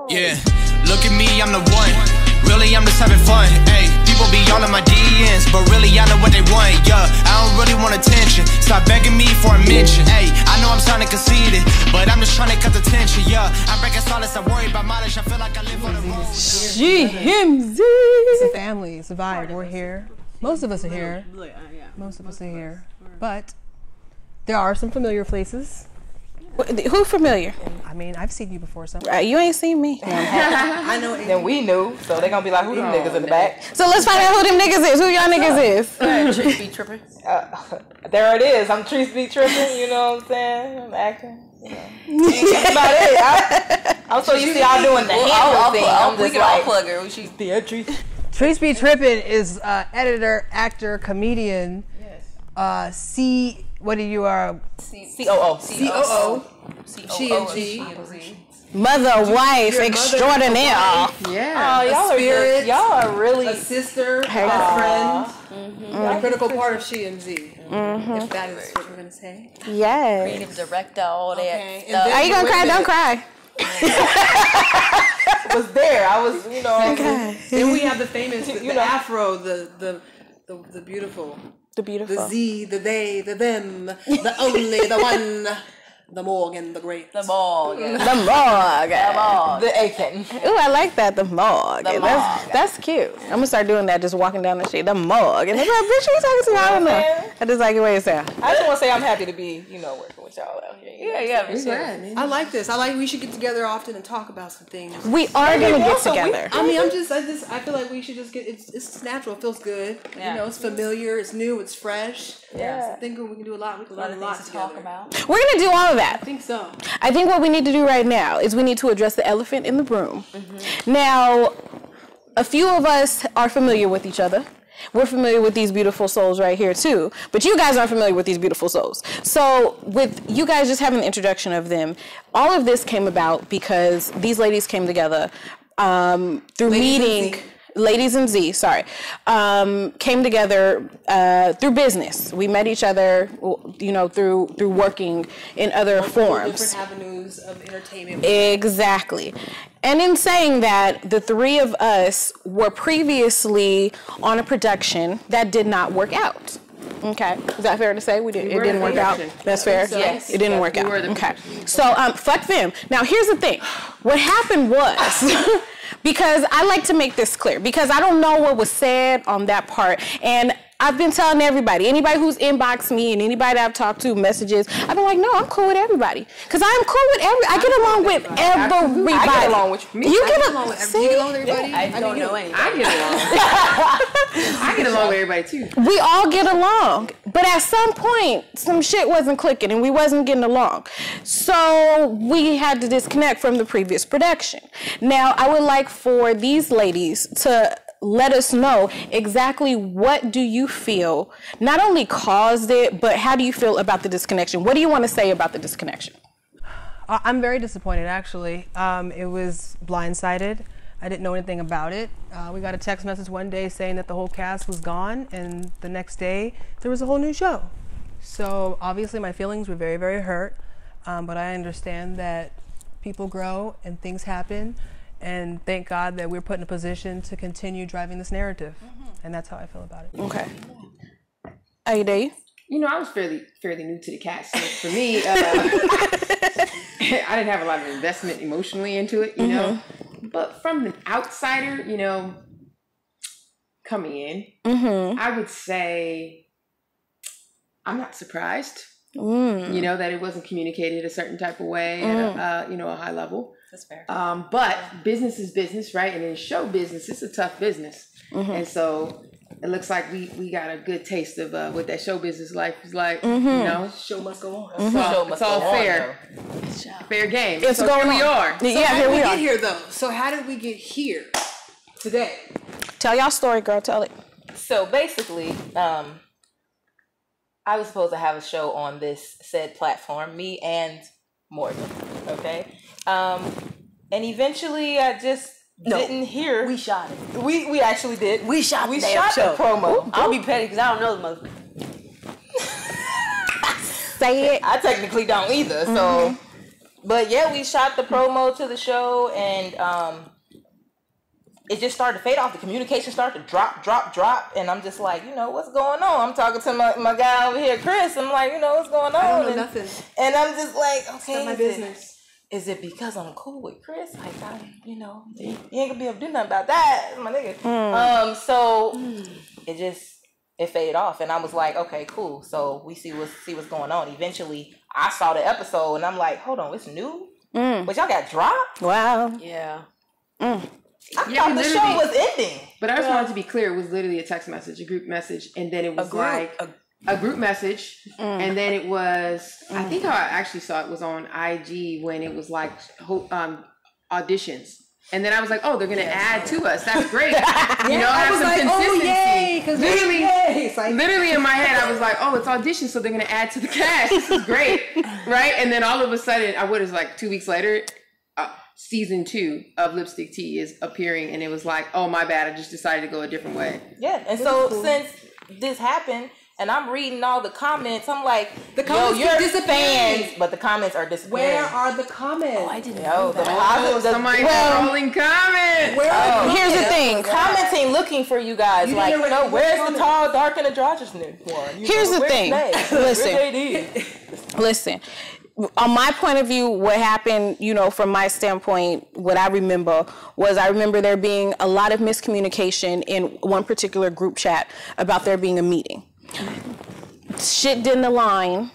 Yeah, look at me, I'm the one. Really, I'm just having fun. Hey, people be all in my DMs, but really, I know what they want. Yeah, I don't really want attention. Stop begging me for a mention. Hey, I know I'm sounding conceited, but I'm just trying to cut the tension. Yeah, I'm breaking silence. I worry about mileage. I feel like I live on the road. SheHimZe. It's a family. It's a vibe. We're here. Most of us are here. Most of us are here. But there are some familiar faces. Who familiar? I mean, I've seen you before, so. You ain't seen me. I know. Then we knew, so they gonna be like, who them niggas in the back? So let's find out who them niggas is. Who y'all niggas is? Trice be tripping. There it is. I'm Trice be tripping. You know what I'm saying? I'm acting. You know. That's about it. I'm so used to y'all doing the handle thing. I'm just like, plug her. She's the Trice. Trice be tripping is editor, actor, comedian. Yes. What are you are? COO. SheHimZe. Mother, wife, extraordinaire. Yeah. Oh, y'all are really a sister, a friend, a critical part of SheHimZe. If that is what we're gonna say. Yes. creative director, all that. Are you gonna cry? Don't cry. Was there. I was, you know. Okay. Then we have the famous, the afro, the beautiful. The beautiful. The Z, the they, the them, the only, the one, the Morgan, the great. The Morgan. The Morgan. The Aiken. Ooh, I like that. The Morgan. That's cute. I'm gonna start doing that, just walking down the street. The Morgan. They're like, bitch, you talking to me? I don't know. I just like the way it sounds. I just want to say I'm happy to be, working with y'all out here. I like this. We should get together often and talk about some things. We are gonna get together. I feel like we should just get. It's natural. It feels good. Yeah. It's familiar. It's new. It's fresh. Yeah. I think we can do a lot. We can learn a lot to talk about. We're gonna do all of that. I think so. I think what we need to do right now is we need to address the elephant in the room. Now, a few of us are familiar with each other. We're familiar with these beautiful souls right here too, but you guys aren't familiar with these beautiful souls. So with you guys just having the introduction of them, all of this came about because these ladies came together through meeting. Ladies and Z, sorry, came together through business. We met each other, through working in other forms. Different avenues of entertainment. Exactly. And in saying that, the three of us were previously on a production that did not work out. Okay, is that fair to say? It didn't work out. That's fair. So. Yes, it didn't work out. Okay, so fuck them. Now here's the thing. What happened was. Because I like to make this clear, because I don't know what was said on that part, and I've been telling anybody who's inboxed me and anybody that I've talked to, messages, I've been like, no, I'm cool with everybody. Because I'm cool with I get along with everybody. I get along with you. You get along with everybody? I don't know anything. I get along. I get along with everybody too. We all get along. But at some point, some shit wasn't clicking and we wasn't getting along. So we had to disconnect from the previous production. Now, I would like for these ladies to let us know exactly what do you feel not only caused it, but how do you feel about the disconnection? What do you want to say about the disconnection? I'm very disappointed, actually. It was blindsided. I didn't know anything about it. We got a text message one day saying that the whole cast was gone, and the next day there was a whole new show. So obviously my feelings were very, very hurt, but I understand that people grow and things happen. And thank God that we're put in a position to continue driving this narrative. And that's how I feel about it. Okay. Are you there? I was fairly new to the cast. So for me, I didn't have a lot of investment emotionally into it, you know. But from the outsider, coming in, I would say I'm not surprised, that it wasn't communicated a certain type of way at a high level. That's fair. But business is business, right? And in show business, it's a tough business. And so it looks like we got a good taste of what that show business life is like. Show must go on. It's all fair. Fair game. It's so going here we are. Yeah, here we are. Get here though. So how did we get here today? Tell y'all story, girl. Tell it. So basically, I was supposed to have a show on this said platform, me and Morgan. Okay. And eventually I just didn't hear. We shot it. We actually did. We shot the show. promo. I'll be petty because I don't know the motherfucker. Say it. I technically don't either. So But yeah, we shot the promo to the show, and it just started to fade off. The communication started to drop, and I'm just like, what's going on? I'm talking to my guy over here, Chris. I'm like, what's going on? I don't know nothing. And I'm just like, okay, it's not my business. Is it because I'm cool with Chris? Like, you ain't gonna be able to do nothing about that, my nigga. So it faded off, and I was like, okay, cool. So we see what's going on. Eventually, I saw the episode, and I'm like, hold on, it's new, but y'all got dropped. Wow. Yeah. I thought the show was ending. But I just wanted to be clear, it was literally a text message, a group message, and then it was a group message, and then it was, I think how I actually saw it was on IG when it was like auditions. And then I was like, oh, they're going to add to us. That's great. I was like, consistency. Oh, yay, literally in my head, I was like, oh, it's auditions, so they're going to add to the cast. This is great. Right? And then all of a sudden, what is like 2 weeks later, season 2 of Lipstick Tea is appearing, and it was like, oh, my bad, I just decided to go a different way. Yeah, and so since this happened, and I'm reading all the comments, I'm like, the comments you're disappearing. fans, but the comments are disappearing. Where are the comments? Oh, I didn't know that. Somebody's rolling comments. Here's the thing. Comments ain't looking for you guys. Where's the tall, dark, and androgynous one? Here's the thing. Listen. On my point of view, what happened, from my standpoint, what I remember there being a lot of miscommunication in one particular group chat about there being a meeting. Shit didn't align,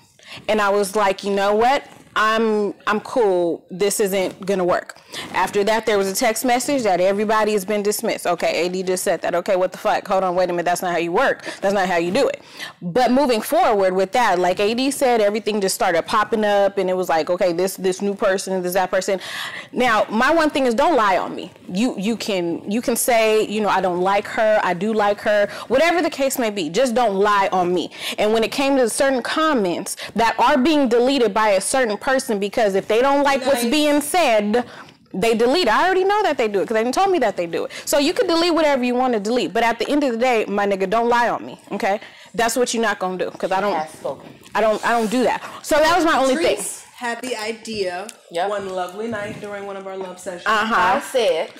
and I was like, you know what? I'm cool. This isn't gonna work. After that, there was a text message that everybody has been dismissed. Okay, AD just said that. Okay, what the fuck? Hold on, wait a minute. That's not how you work. That's not how you do it. But moving forward with that, like AD said, everything just started popping up, and it was like, okay, this new person, this that person. Now, my one thing is, don't lie on me. You can say, I don't like her. I do like her. Whatever the case may be, just don't lie on me. And when it came to certain comments that are being deleted by a certain person, because if they don't like what's being said, they delete. I already know that they do it because they told me that they do it. So you can delete whatever you want to delete, but at the end of the day, my nigga, don't lie on me. Okay, that's what you're not gonna do because I don't do that. So that was my only thing. Had the idea one lovely night during one of our love sessions. I said,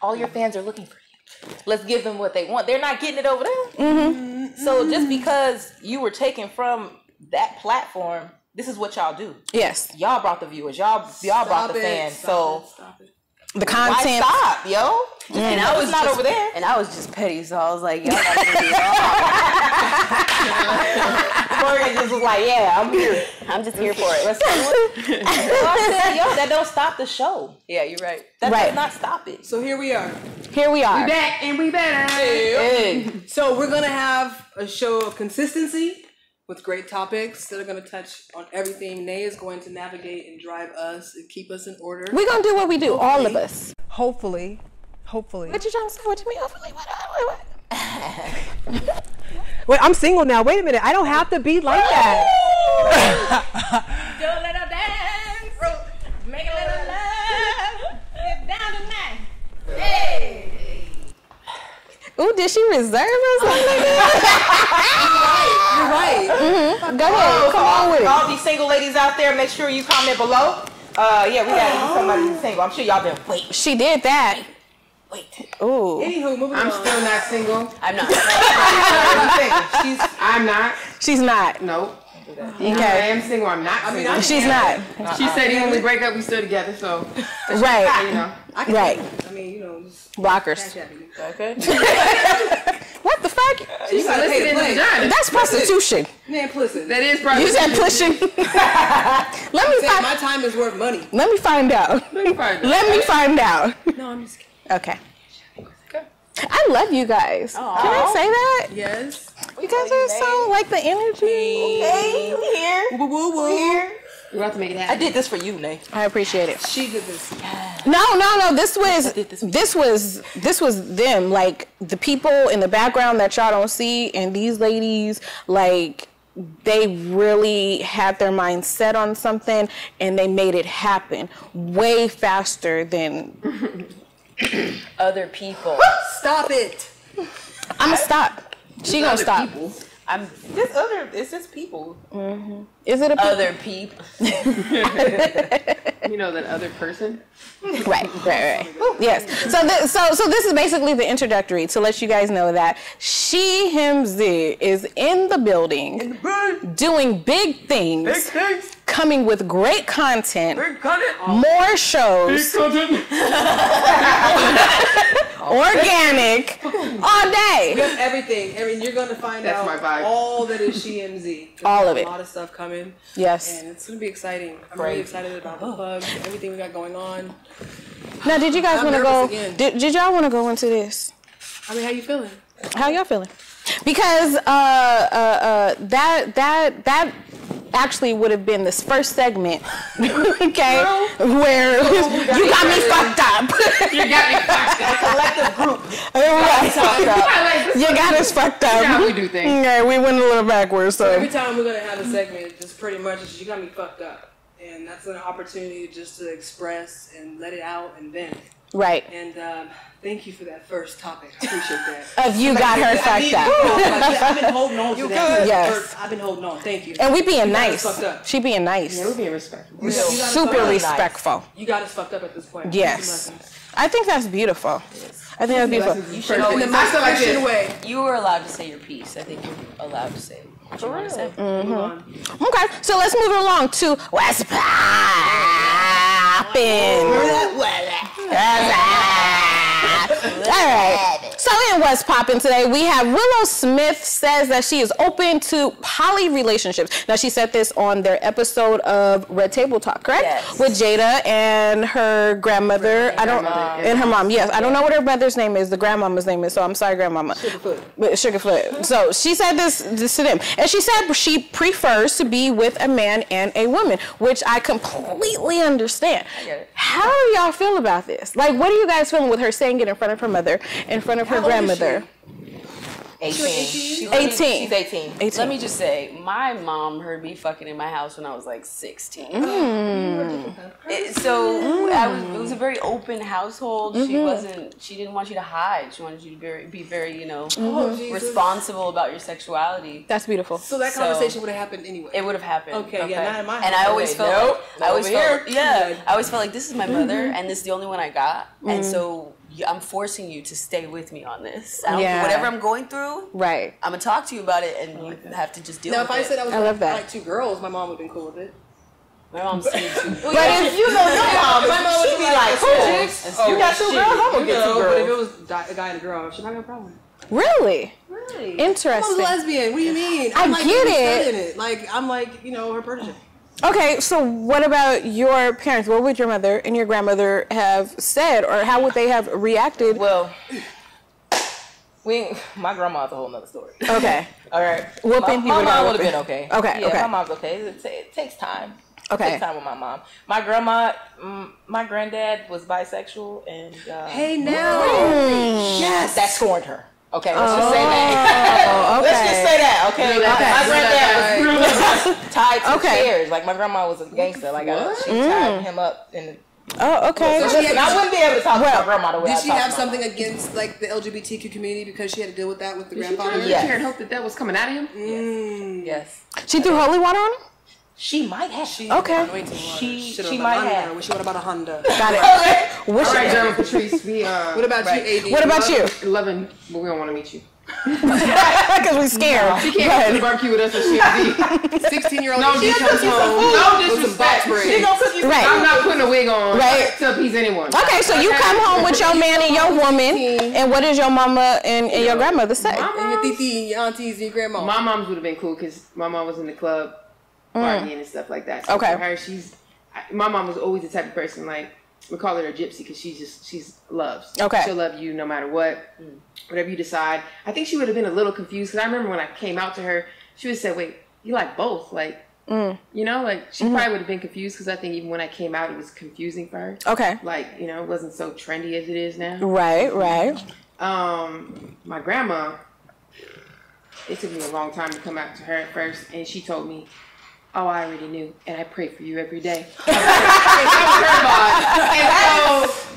all your fans are looking for you. Let's give them what they want. They're not getting it over there. So just because you were taken from that platform, this is what y'all do. Yes. Y'all brought the viewers. Y'all brought the fans. Stop it. The content. Why stop, yo? And I was not over there. And I was just petty, so I was like, y'all gotta do it. Morgan just was like, yeah, I'm here. I'm just here for it. Let's do it. That don't stop the show. Yeah, you're right. That does not stop it. So here we are. We back and we better. Hey. So we're gonna have a show of consistency with great topics that are going to touch on everything. Nay is going to navigate and drive us and keep us in order. We're going to do what we do, all of us. Hopefully. What you trying to say? What you mean, hopefully? What? Wait, I'm single now. Wait a minute. I don't have to be like that. Do a little dance. Make a little love. Get down tonight. Hey. Ooh, did she reserve us? You're right. Mm-hmm. Go ahead. Come on with it. All these single ladies out there, make sure you comment below. We got somebody who's single. I'm sure y'all been waiting. She did that. Wait. Ooh. Anywho, moving I'm on. still not single. I'm not. I'm not. She's not. Nope. Okay. I am single. I'm not single. She's not. She said even when we break up, we still together. So. Right. Right. I mean, blockers. Okay. What the fuck? You gotta pay to play. That's prostitution. Man, listen. That is prostitution. You said pushing. Let me find. My time is worth money. Let me find out. Let me find out. No, I'm just kidding. Okay. I love you guys. Aww. Can I say that? Yes. You guys are so like the energy. Hey, we here. Woo woo woo. Here. We're about to make it happen. I did this for you, Nay. I appreciate it. She did this. No. This was them. Like the people in the background that y'all don't see, and these ladies, like they really had their mind set on something, and they made it happen way faster than other people. Stop it. I'ma stop. She gonna stop. It's just people. Mm-hmm. Is it a other people? You know, that other person. Right. Yes. So this is basically the introductory to let you guys know that SheHimZe is in the building, doing big things, coming with great content, more shows, organic, all day. Just everything. I mean, you're going to find That's out my vibe. all that is SheHimZe. All of it. A lot of stuff coming. Yes. And it's going to be exciting. I'm really excited about the plugs, everything we got going on. Now, did you guys want to go? Again. Did y'all want to go into this? I mean, how you feeling? How y'all feeling? Because that actually would have been this first segment, okay, where you got me fucked up. You got me fucked up. Collective group. You got us fucked up. Yeah, we do things. Yeah, we went a little backwards. So Every time we're going to have a segment, just pretty much, you got me fucked up. And that's an opportunity just to express and let it out and vent. right. And thank you for that first topic. I appreciate that. Of you got her fucked up. I've been holding on to that. Yes. I've been holding on. Thank you. And we being You got us nice. fucked up. She being nice. Yeah, we're being respectful. You got us Super fucked up. respectful. You got us fucked up at this point. Yes. I think that's beautiful. I think that's beautiful. You should In always. the most Christian way. You were allowed to say your piece. I think you're allowed to say what you want to say. Okay, so let's move along to what's poppin'. All right. So in What's Poppin' today, we have Willow Smith says that she is open to poly relationships. Now, she said this on their episode of Red Table Talk, correct? Yes. With Jada and her grandmother. And her mom. Yes, I don't know what her mother's name is. The grandmama's name is. So I'm sorry, grandmama. Sugarfoot. So she said this to them, and she said she prefers to be with a man and a woman, which I completely understand. I get it. How do y'all feel about this? Like, what are you guys feeling with her saying it in front of her mother, in front of her grandmother? 18. She's 18. Let me just say, my mom heard me fucking in my house when I was like 16. It was a very open household. She didn't want you to hide. She wanted you to be very, responsible about your sexuality. That's beautiful. So that conversation would have happened anyway. It would have happened. Okay, yeah, not in my house. And I always felt I always felt like this is my mother and this is the only one I got. And so I'm forcing you to stay with me on this. Whatever I'm going through, right. I'm gonna talk to you about it, and you have to just deal with it. Now, if I said I was love that. like two girls, my mom would have been cool with it. My mom's seen two. But if you know your mom, My mom would be like, you got two girls, I'm gonna get two But if it girls. was a guy and a girl, she might have a problem. Really? Really? Interesting. I was lesbian. What do you mean? I get it. Like, I'm like, her protege. Okay, so what about your parents? What would your mother and your grandmother have said, or how would they have reacted? Well, my grandma's a whole nother story. Okay. All right. Whooping. My mom would have been okay. Okay. Yeah, okay. my mom's okay. It takes time. Okay. It takes time with my mom. My grandma, my granddad was bisexual, and Hey, now. yes, that scorned her. Okay, let's just say that. Okay. Let's just say that. Okay, my granddad was tied to Okay. chairs. Like my grandma was a gangster. Like she tied him up in. Oh, okay. So And I wouldn't be able to talk to my grandma the way I Did she talk have to my something against like the LGBTQ community because she had to deal with that with the grandfather? She and hope that was coming out of him. Yes. She threw holy water on him? She might have. Okay. She might have. What about a Honda? Got it. All right, German Patrice. What about you, AD? What about you? Loving, but we don't want to meet you. Because we're scared. She can't go to the barbecue with us at SheHimZe. 16-year-old No, AD she comes home. No with some box disrespect. bread. She gonna cook you some. Right. I'm not putting a wig on. Right. To appease anyone. Okay, so you come home with your man and your woman, and what does your mama and your grandmother say? And your titi, your aunties, and your grandma. My mom's would have been cool because my mom was in the club partying and stuff like that. So Okay. for her, my mom was always the type of person like we call her a gypsy because she's loves. Okay. She'll love you no matter what, whatever you decide. I think she would have been a little confused because I remember when I came out to her, she would say, "Wait, you like both?" Like, like she probably would have been confused because I think even when I came out, it was confusing for her. Okay. Like, it wasn't so trendy as it is now. Right. My grandma, it took me a long time to come out to her at first, and she told me, "Oh, I already knew, and I pray for you every day." And so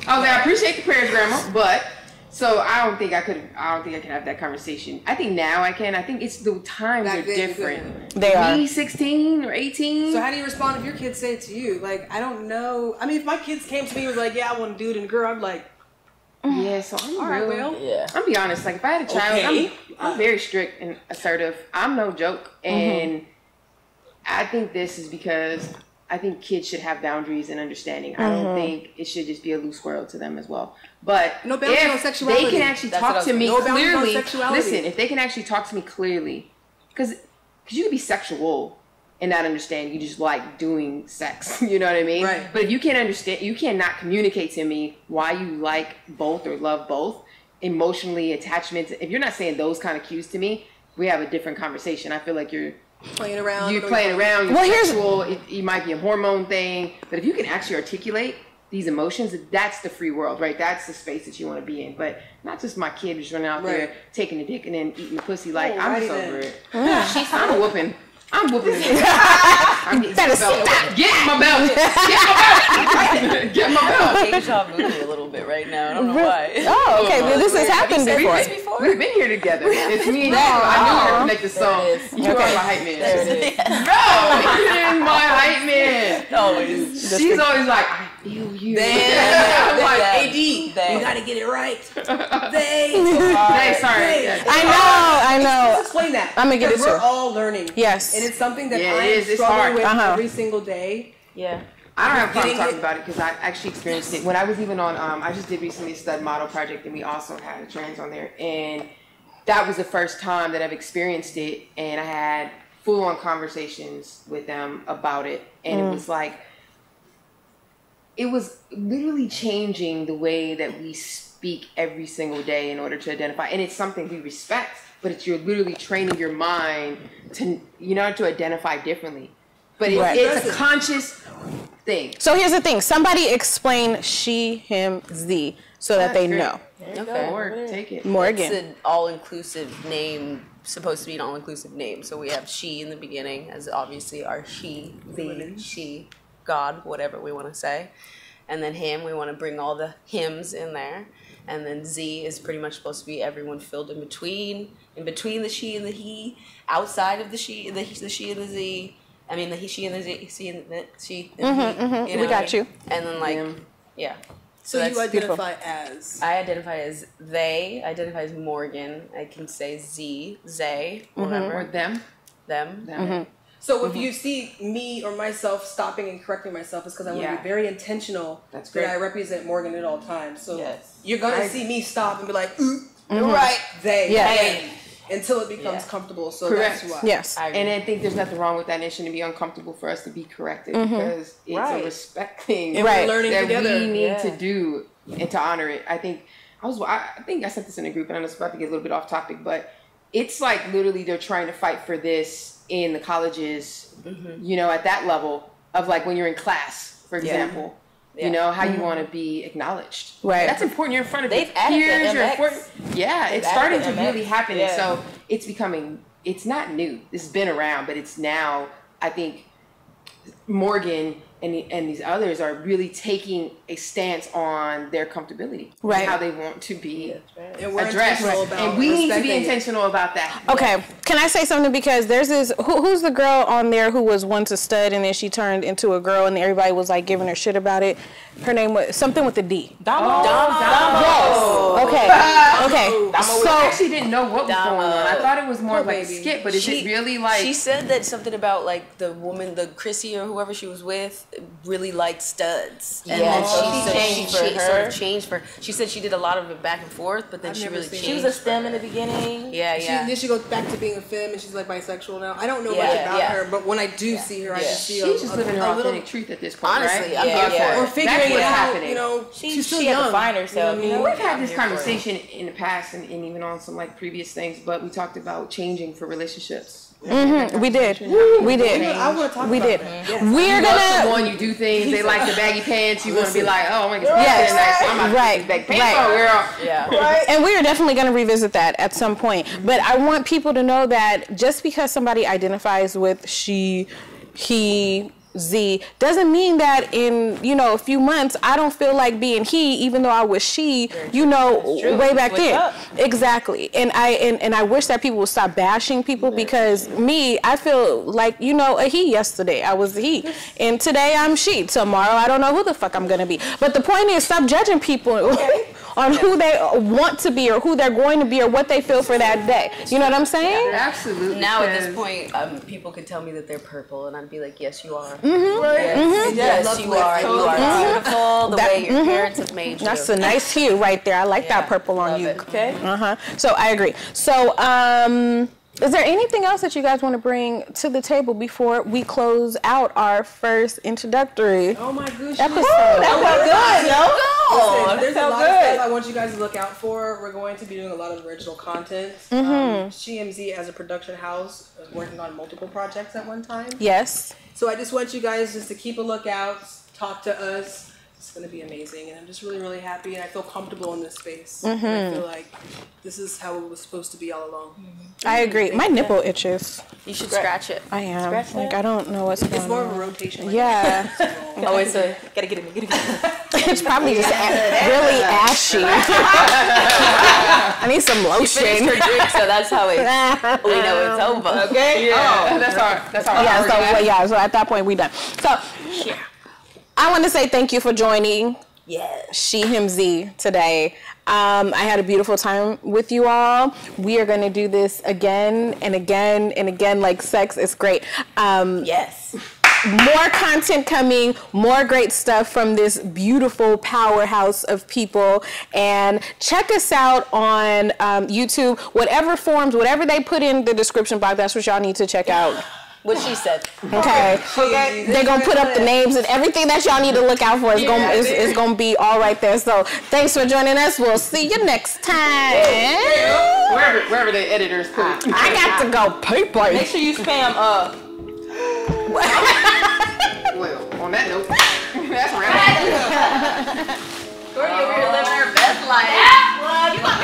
I was like, "I appreciate the prayers, Grandma, but So I don't think I could have that conversation. I think now I can. I think it's the times are different. They are. Me 16 or 18. So how do you respond if your kids say it to you? Like, I don't know. I mean, if my kids came to me and was like, yeah, I want a dude and a girl, I'm like, yeah, so I'm all right, well. Yeah. I'm be honest, like if I had a child, I'm very strict and assertive. I'm no joke. And I think this is because I think kids should have boundaries and understanding. I don't think it should just be a loose world to them as well. But No boundaries on sexuality. they can actually talk to me clearly. sexuality. Listen, if they can actually talk to me clearly, because you can be sexual and not understand you just like doing sex. You know what I mean? Right. But if you can't understand, you cannot communicate to me why you like both or love both, emotionally, attachment. If you're not saying those kind of cues to me, we have a different conversation. I feel like you're playing around. You're sexual. It might be a hormone thing. But if you can actually articulate these emotions, that's the free world, right? That's the space that you want to be in. But not just my kid just running out there taking a dick and then eating the pussy. Like, I'm just over it. I'm whooping. I'm whooping it. Better sit down. Get my belt. Get my belt. Deja vu a little bit right now. I don't know why. Oh, okay. Well, this has happened before. We've been here together. It's me and you. I knew we were connected, so you are my hype man. There it is. Bro, my hype man. Always. She's always like, I feel you. I'm like, AD, you gotta get it right. Sorry. I know. Let's explain that. I'm gonna get it too. We're all learning. Yes. And it's something that I'm struggling with every single day. Yeah. I don't have a problem talking about it because I actually experienced it when I was even on. I just did recently a stud model project, and we also had a trans on there, and that was the first time that I've experienced it, and I had full-on conversations with them about it, and it was like, it was literally changing the way that we speak every single day in order to identify, and it's something we respect, but you're literally training your mind to, to identify differently. But it's a conscious thing. So here's the thing. Somebody explain SheHimZe so that they know. Okay. Or take it. Morgan. It's an all-inclusive name, supposed to be an all-inclusive name. So we have she in the beginning as obviously our she, the, she, God, whatever we want to say. And then him, we want to bring all the hymns in there. And then Z is pretty much supposed to be everyone filled in between the she and the he, outside of the she, the she and the Z. I mean, the he, she, and the Z, she, and the she. And the, we got you. And then, yeah. So you identify as? I identify as they. I identify as Morgan. I can say Z, Zay, whatever. Or them. Them. So if you see me or myself stopping and correcting myself, it's because I want to be very intentional that I represent Morgan at all times. So you're going to see me stop and be like, you're right, they. Until it becomes comfortable. So that's why. Yes. And I think there's nothing wrong with that. And it shouldn't be uncomfortable for us to be corrected because it's a respect thing and we're learning that together. we need to do and to honor it. I think I sent this in a group, and I know it's about to get a little bit off topic, but it's like literally they're trying to fight for this in the colleges, at that level of like when you're in class, for example. How you want to be acknowledged. Right. That's important. You're in front of They've peers. added the MX. It's starting to really happen. And so it's becoming, it's not new. This has been around, but it's now, I think, Morgan and these others are really taking a stance on their comfortability. Right. How they want to be addressed. And we need to be intentional about that. Okay. Can I say something? Because there's this, who's the girl on there who was once a stud and then she turned into a girl and everybody was like giving her shit about it? Her name was something with the D. Damo. Yes. Okay. So I actually didn't know what was going on. I thought it was more of like a skit, but is it really like... She said that something about like the woman, the Chrissy or whoever she was with, really liked studs. And then she sort of changed for her. She said she did a lot of it back and forth, but then she really changed. She was a STEM in the beginning. Then she goes back to being a femme and she's like bisexual now. I don't know much about her, but when I do see her, I just see she's just living her authentic truth at this point, honestly, right? Or figuring it out, she's still she young. had to find herself. We've had this conversation in the past and even on some like previous things, but we talked about changing for relationships. We did. I want to talk about that. Yes. We're gonna. The one you do things. They like the baggy pants. You want to be like, oh, I want to get nice. So I'm not baggy pants on, girl. Yeah. And we are definitely going to revisit that at some point. But I want people to know that just because somebody identifies with she, he, Z doesn't mean that in, you know, a few months I don't feel like being he, even though I was she, you know, way back then. Exactly. And I wish that people would stop bashing people, because me, I feel like, you know, a he yesterday. I was a he. And today I'm she. Tomorrow I don't know who the fuck I'm gonna be. But the point is, stop judging people on who they want to be or who they're going to be or what they feel for that day. You know what I'm saying? Absolutely. Now at this point, people could tell me that they're purple, and I'd be like, yes, you are. Yes, you are. You are beautiful the way your parents have made you. That's a nice hue right there. I like that purple on you. Okay. So I agree. So is there anything else that you guys want to bring to the table before we close out our first introductory Oh my gosh. episode? That was good, yo. Listen, there's a lot of stuff I want you guys to look out for. We're going to be doing a lot of original content. SheHimZe, as a production house, is working on multiple projects at one time. Yes. So I just want you guys just to keep a lookout, talk to us. It's going to be amazing, and I'm just really, really happy, and I feel comfortable in this space. And I feel like this is how it was supposed to be all along. I agree. My nipple itches. You should scratch it. I am. Like, I don't know what's going on. It's more of a rotation. Like Yeah. Oh, it's a gotta get it. It's probably just really ashy. I need some lotion. Finished her drink, so that's how we know it's over. Okay. Yeah. That's our. Yeah. So at that point, we done. So I want to say thank you for joining. SheHimZe today. I had a beautiful time with you all. We are going to do this again and again and again. Like sex is great. Yes. More content coming, more great stuff from this beautiful powerhouse of people. And check us out on YouTube. Whatever forms, whatever they put in the description box, that's what y'all need to check out. What she said. Okay. They're going to put up the names and everything that y'all need to look out for is going to be all right there. So thanks for joining us. We'll see you next time. Wherever the editors put it. I got to go people. Make sure you spam Well, on that note, that's right. Courtney over here living her best life. Well, you got